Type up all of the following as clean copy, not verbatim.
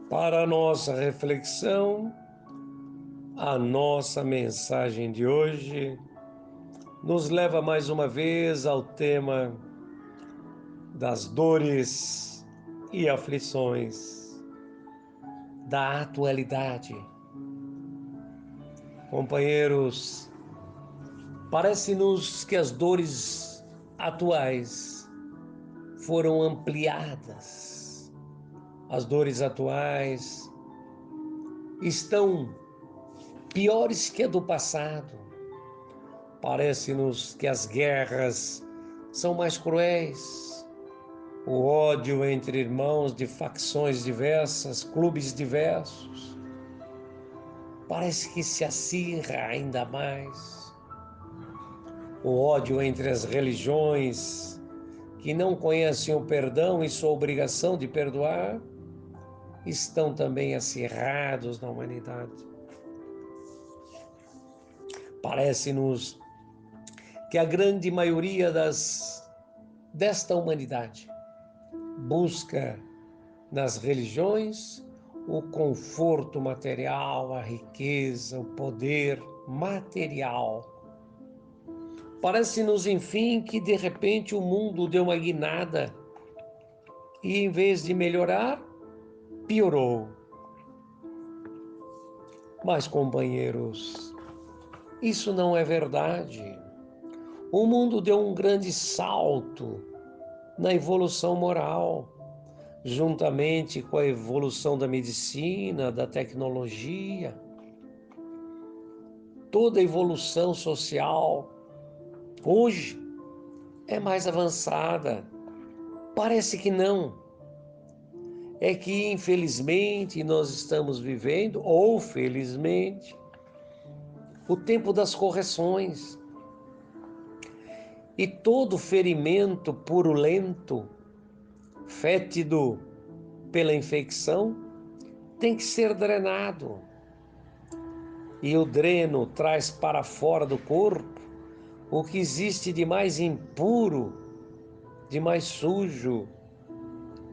Para a nossa reflexão, a nossa mensagem de hoje nos leva mais uma vez ao tema das dores e aflições da atualidade. Companheiros, parece-nos que as dores atuais foram ampliadas. As dores atuais estão piores que a do passado. Parece-nos que as guerras são mais cruéis. O ódio entre irmãos de facções diversas, clubes diversos, parece que se acirra ainda mais. O ódio entre as religiões, que não conhecem o perdão e sua obrigação de perdoar, estão também acirrados na humanidade. Parece-nos que a grande maioria desta humanidade busca nas religiões o conforto material, a riqueza, o poder material. Parece-nos, enfim, que de repente o mundo deu uma guinada e, em vez de melhorar, piorou. Mas, companheiros, isso não é verdade. O mundo deu um grande salto na evolução moral, juntamente com a evolução da medicina, da tecnologia. Toda a evolução social hoje é mais avançada. Parece que não. É que, infelizmente, nós estamos vivendo, ou felizmente, o tempo das correções. E todo ferimento purulento, fétido pela infecção, tem que ser drenado. E o dreno traz para fora do corpo o que existe de mais impuro, de mais sujo,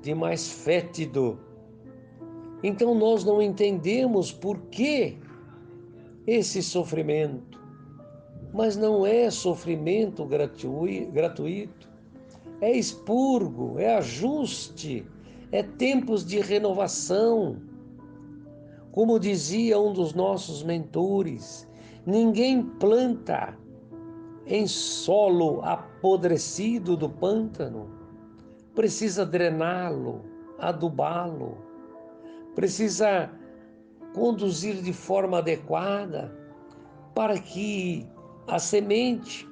de mais fétido. Então nós não entendemos por que esse sofrimento. Mas não é sofrimento gratuito, é expurgo, é ajuste, é tempos de renovação. Como dizia um dos nossos mentores, ninguém planta em solo apodrecido do pântano. Precisa drená-lo, adubá-lo, precisa conduzir de forma adequada para que a semente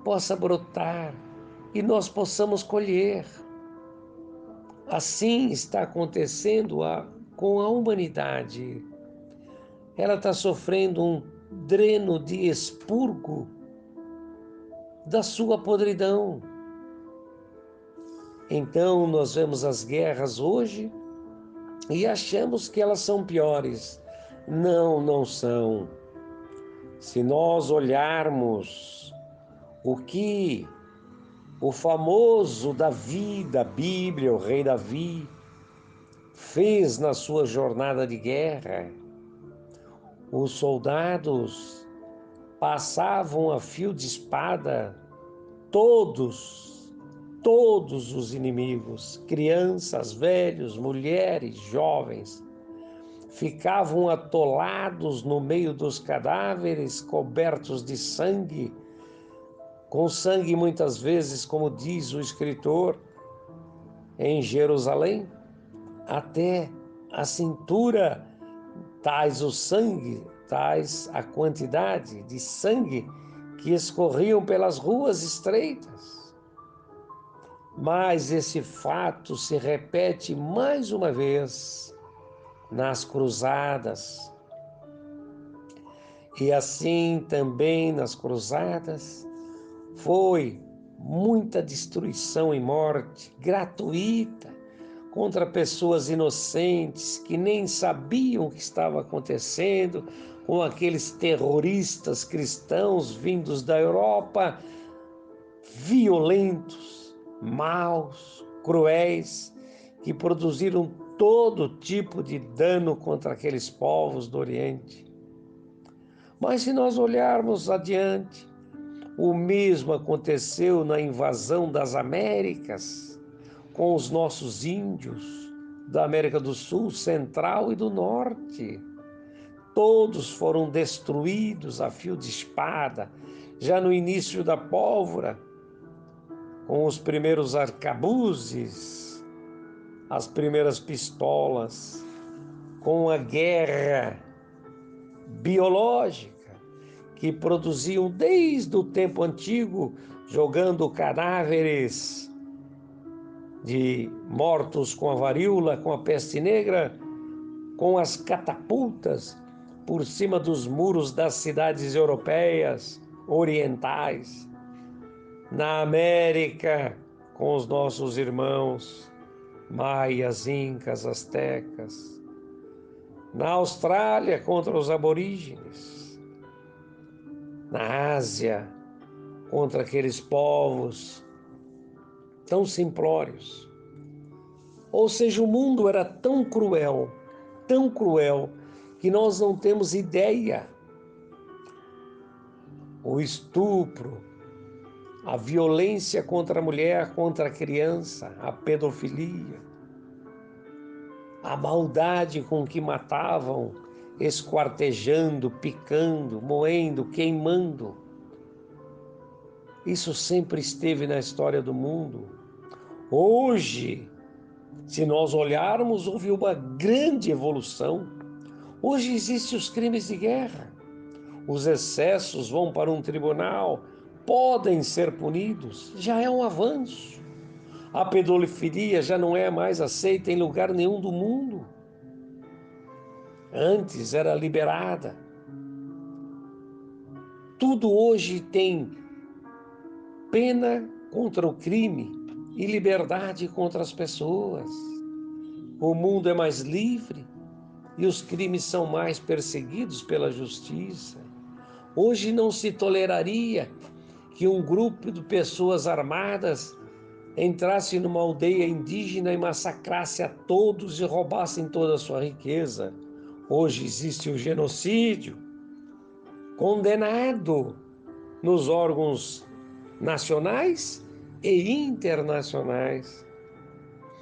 possa brotar e nós possamos colher. Assim está acontecendo com a humanidade. Ela está sofrendo um dreno de expurgo da sua podridão. Então nós vemos as guerras hoje e achamos que elas são piores. Não, não são. Se nós olharmos o que o famoso Davi da Bíblia, o rei Davi, fez na sua jornada de guerra, os soldados passavam a fio de espada todos os inimigos, crianças, velhos, mulheres, jovens, ficavam atolados no meio dos cadáveres, cobertos de sangue, com sangue muitas vezes, como diz o escritor, em Jerusalém, até a cintura, tais o sangue, tais a quantidade de sangue que escorriam pelas ruas estreitas. Mas esse fato se repete mais uma vez nas cruzadas. E assim também nas cruzadas foi muita destruição e morte gratuita contra pessoas inocentes que nem sabiam o que estava acontecendo, com aqueles terroristas cristãos vindos da Europa, violentos, maus, cruéis, que produziram todo tipo de dano contra aqueles povos do Oriente. Mas se nós olharmos adiante, o mesmo aconteceu na invasão das Américas, com os nossos índios da América do Sul, Central e do Norte. Todos foram destruídos a fio de espada, já no início da pólvora, com os primeiros arcabuzes, as primeiras pistolas, com a guerra biológica, que produziam desde o tempo antigo, jogando cadáveres de mortos com a varíola, com a peste negra, com as catapultas por cima dos muros das cidades europeias, orientais. Na América, com os nossos irmãos maias, incas, astecas. Na Austrália, contra os aborígenes. Na Ásia, contra aqueles povos tão simplórios. Ou seja, o mundo era tão cruel, que nós não temos ideia. O estupro, a violência contra a mulher, contra a criança, a pedofilia, a maldade com que matavam, esquartejando, picando, moendo, queimando. Isso sempre esteve na história do mundo. Hoje, se nós olharmos, houve uma grande evolução. Hoje existem os crimes de guerra. Os excessos vão para um tribunal, podem ser punidos, já é um avanço. A pedofilia já não é mais aceita em lugar nenhum do mundo. Antes era liberada. Tudo hoje tem pena contra o crime e liberdade contra as pessoas. O mundo é mais livre e os crimes são mais perseguidos pela justiça. Hoje não se toleraria que um grupo de pessoas armadas entrasse numa aldeia indígena e massacrasse a todos e roubassem toda a sua riqueza. Hoje existe o genocídio, condenado nos órgãos nacionais e internacionais.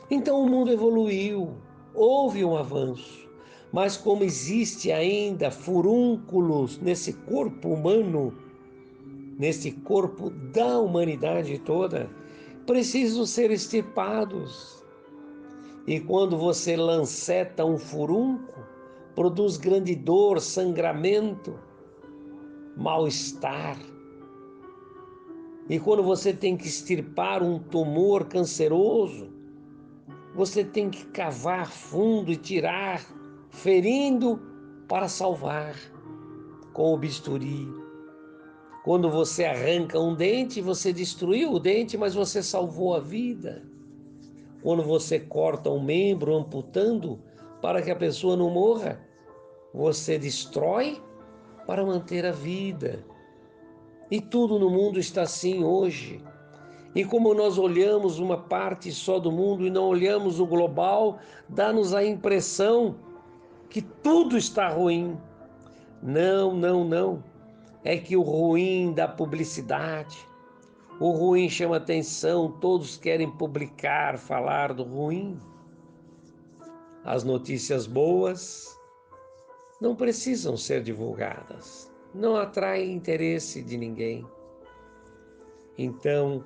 Então o mundo evoluiu, houve um avanço, mas como existe ainda furúnculos nesse corpo humano, nesse corpo da humanidade toda, precisam ser extirpados. E quando você lanceta um furúnculo, produz grande dor, sangramento, mal-estar. E quando você tem que extirpar um tumor canceroso, você tem que cavar fundo e tirar, ferindo para salvar com o bisturi. Quando você arranca um dente, você destruiu o dente, mas você salvou a vida. Quando você corta um membro, amputando, para que a pessoa não morra, você destrói para manter a vida. E tudo no mundo está assim hoje. E como nós olhamos uma parte só do mundo e não olhamos o global, dá-nos a impressão que tudo está ruim. Não, não, não. É que o ruim dá publicidade. O ruim chama atenção, todos querem publicar, falar do ruim. As notícias boas não precisam ser divulgadas, não atraem interesse de ninguém. Então,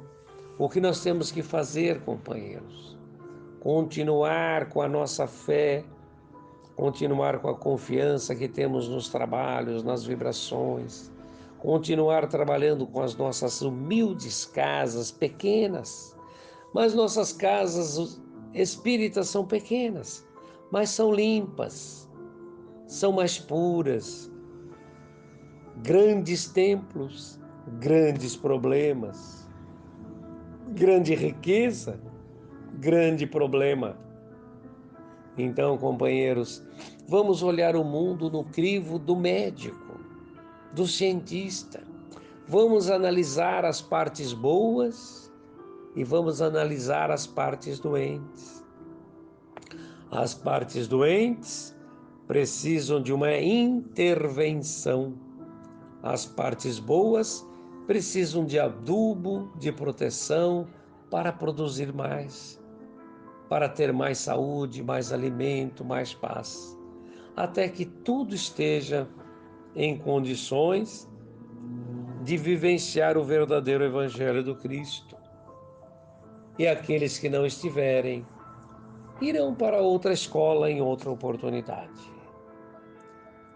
o que nós temos que fazer, companheiros? Continuar com a nossa fé, continuar com a confiança que temos nos trabalhos, nas vibrações, continuar trabalhando com as nossas humildes casas pequenas, mas nossas casas espíritas são pequenas, mas são limpas, são mais puras. Grandes templos, grandes problemas, grande riqueza, grande problema. Então, companheiros, vamos olhar o mundo no crivo do médico, do cientista. Vamos analisar as partes boas e vamos analisar as partes doentes. As partes doentes precisam de uma intervenção. As partes boas precisam de adubo, de proteção para produzir mais, para ter mais saúde, mais alimento, mais paz, até que tudo esteja em condições de vivenciar o verdadeiro Evangelho do Cristo. E aqueles que não estiverem, irão para outra escola em outra oportunidade.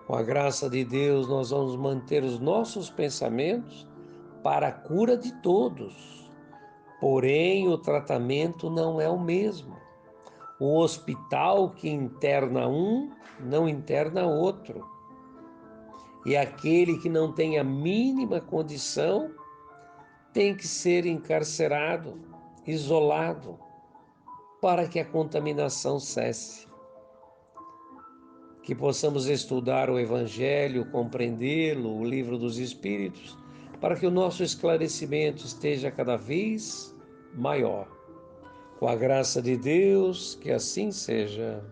Com a graça de Deus, nós vamos manter os nossos pensamentos para a cura de todos. Porém, o tratamento não é o mesmo. O hospital que interna um, não interna outro. E aquele que não tem a mínima condição tem que ser encarcerado, isolado, para que a contaminação cesse. Que possamos estudar o Evangelho, compreendê-lo, o livro dos Espíritos, para que o nosso esclarecimento esteja cada vez maior. Com a graça de Deus, que assim seja.